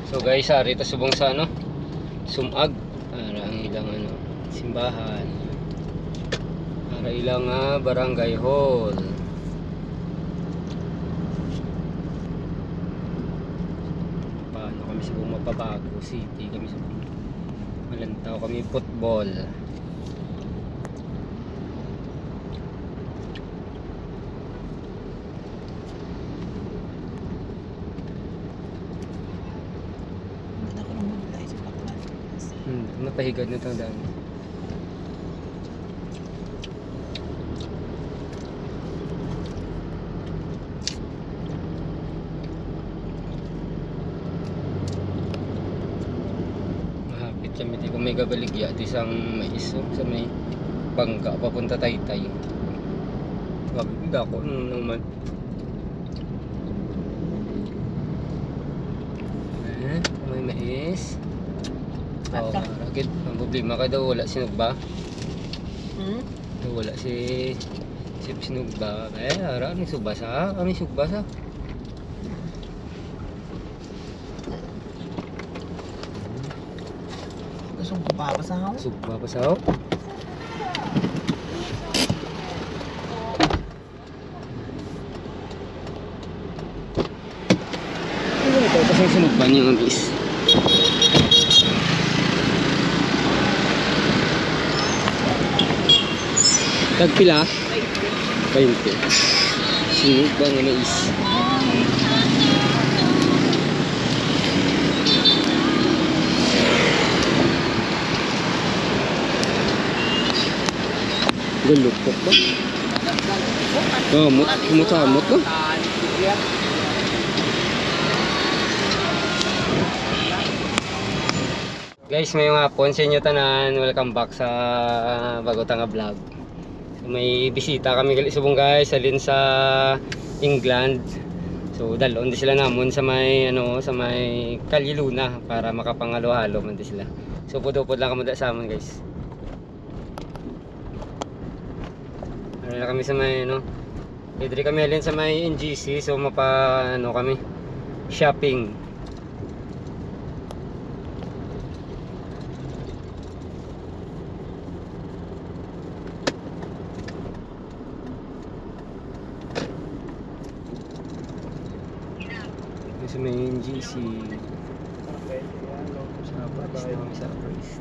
So guys, rito subong sa ano, Sumag para ang ilang ano, simbahan. Para ilang barangay hall. Paano kami subong mapabago city, kami subong malantaw kami football. Napahigad na itong daan. Mahapit kami di ko may gabaligya at isang mais sa may bangka papunta Taytay. Wag ako naman. May mais. Oh, rakit ang problema ka daw wala sinugba. Wala si sinugba. Ara ni subasa, kami sugbasa. Sugba pa sa ako. Sugba pa sa ako. Ano ito kasi sinugba niya ng bis. Tagpila? 20. Sinugba nga mais. Galupok ba? Mutamot ba? Guys, may mga hapon sa inyo tanan. Welcome back sa Bagotang Vlog. So, may bisita kami subong guys alin sa England. So dalon di sila namon sa may ano sa may Calle Luna para makapangalo-halo man di sila. So pud-pud lang kamo sa amon guys. Ano na kami sa may ano. Diri kami alin sa may NGC, so mapa ano kami shopping. Sa may NGC. Sa price.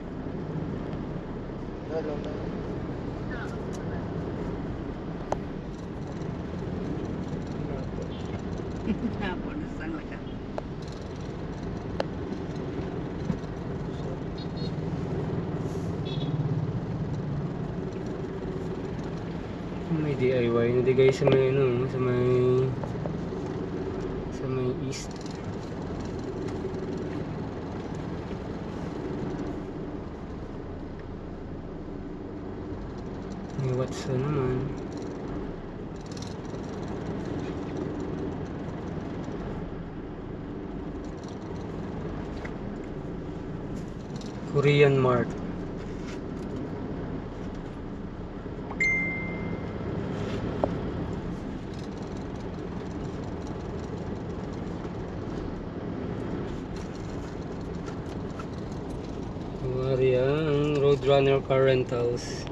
May DIY na di guys sa may ano, sa may east. May Watson naman. Korean Mart. Ang Roadrunner Car Rentals.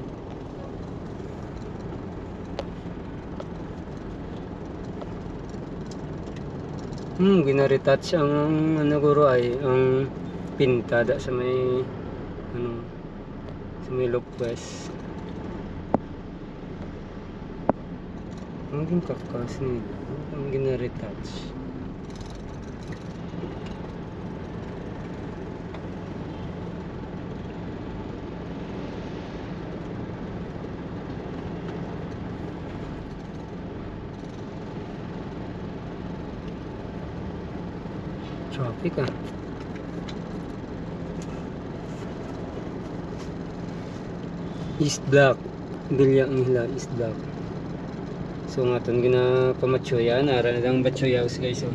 Gina-retouch ang ano guro ay ang pintada sa may ano sa may Lopez. Ang ginkakas nila ang gina-retouch. Traffic East Block Bilyang nila East Block. So nga itong ginapamatchoy yan. Nara na lang Batchoy House guys. So,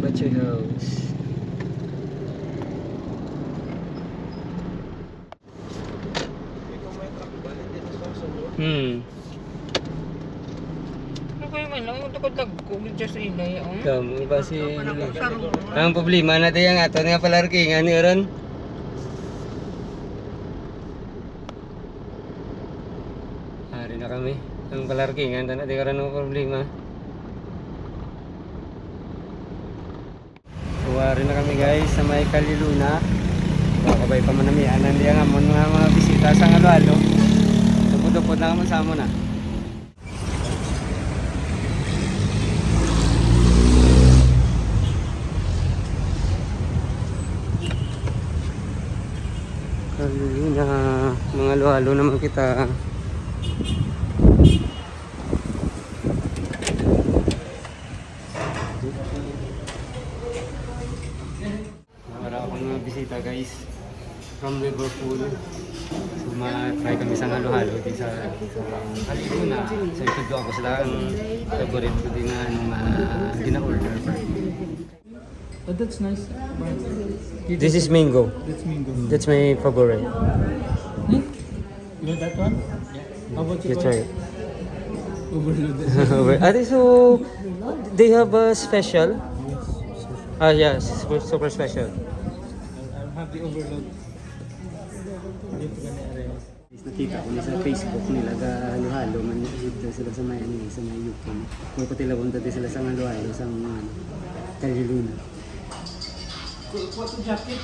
Batchoy House. Okay man lang. Ito ko dagkog dyan sa ilay. Kamu iba si ang problema natin yung ato nga palarkingan ni Ron. Hari na kami. Ang palarkingan na natin karon ng problema. Hari na kami guys sa may Kaliluna. Kakabay pa man namin anan diya nga mga bisita sa halo-halo. Tupod-tupod na kami sa amo na. Kaliluna, mga halo-halo naman kita. Wala akong mga bisita guys from Liverpool. So ma-try kami sa halo-halo di sa Kaliluna. So ito ako sila ang favorite ko din na gina-order. Oh, that's nice. This is mango. That's mango. That's my favorite. Hmm? You know that one? Yeah. How about You try it. Overloaded. Ate, so they have a special? Ah, yes, super special. I'll have the overload. Dito ka na area. Nakita ko na sa Facebook nila halo-halo man dito sila sa may sa may UK. Kung pati labon dati sila sa halo-halo sa Kaliluna. What's the jacket?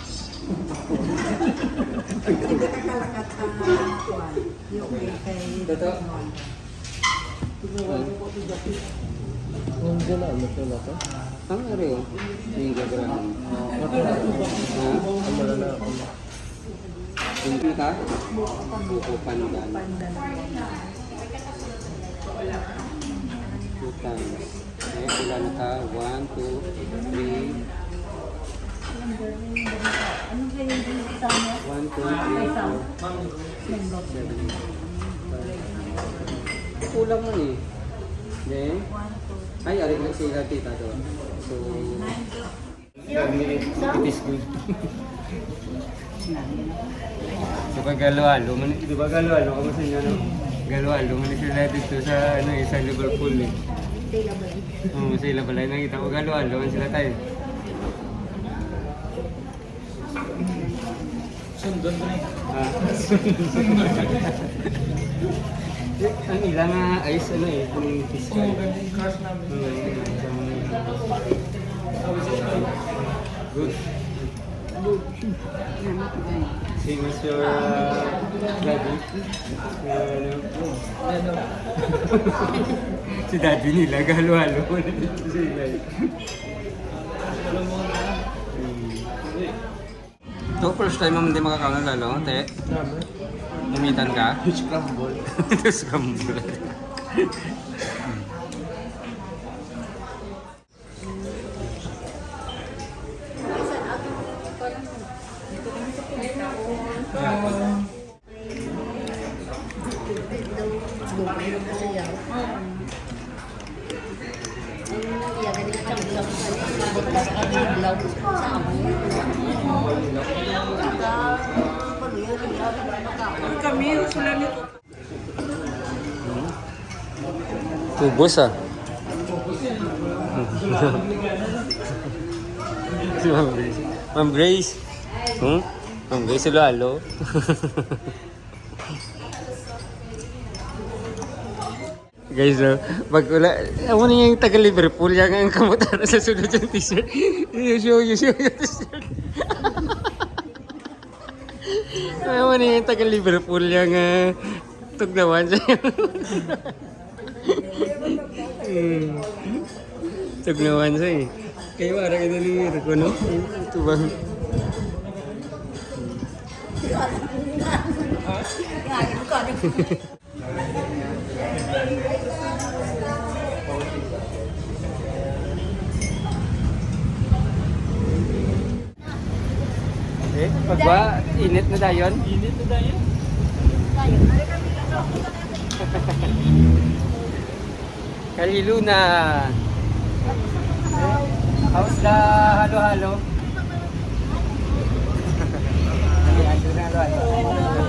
Dato. Kung dyan na, ito na ito. Ang ari oh. Yung gagawin. Ang malala ako. Kung ka? Buko pandan. 2 times. Ngayon ilan na ka? 1, 2, 3. 1, 2, 3, 4, 7. Kulang man eh. Then, ay, arik lang sila tita doon. So, it is good. So, pag galo-halo, di ba galo-halo ka mas inyo, no? Galo-halo, man sila dito sa, sa Liverpool eh. Oo, sa Ilabalay. Nakita ko galo-halo, man sila tayo. Sundon na eh. Ang ilang ice, ano eh, kung fish Oo, ganda yung crush namin. Good. Same as your daddy. Ano? Si daddy nila, galo-halo. Ito, first time mo hindi makakaon ng lalo, te. Umitan ka? Huge crumble. Ito scramble. Kami, sila nito. Tubos ah. Si Ma'am Grace. Ma'am Grace. Ma'am Grace, lalo. Guys, pag wala, ako na yung taga Liverpool, yan ang kamutan sa sunod yung t-shirt. You show yung t-shirt. Ako na yung taga Liverpool, yung tugnawan siya. Tugnawan siya eh. Kayo parang ito ni ko, no? Ito ba? Eh, pagwa, init na dayon. Init na tayo. Kaliluna. How's the halo-halo? Halo-halo.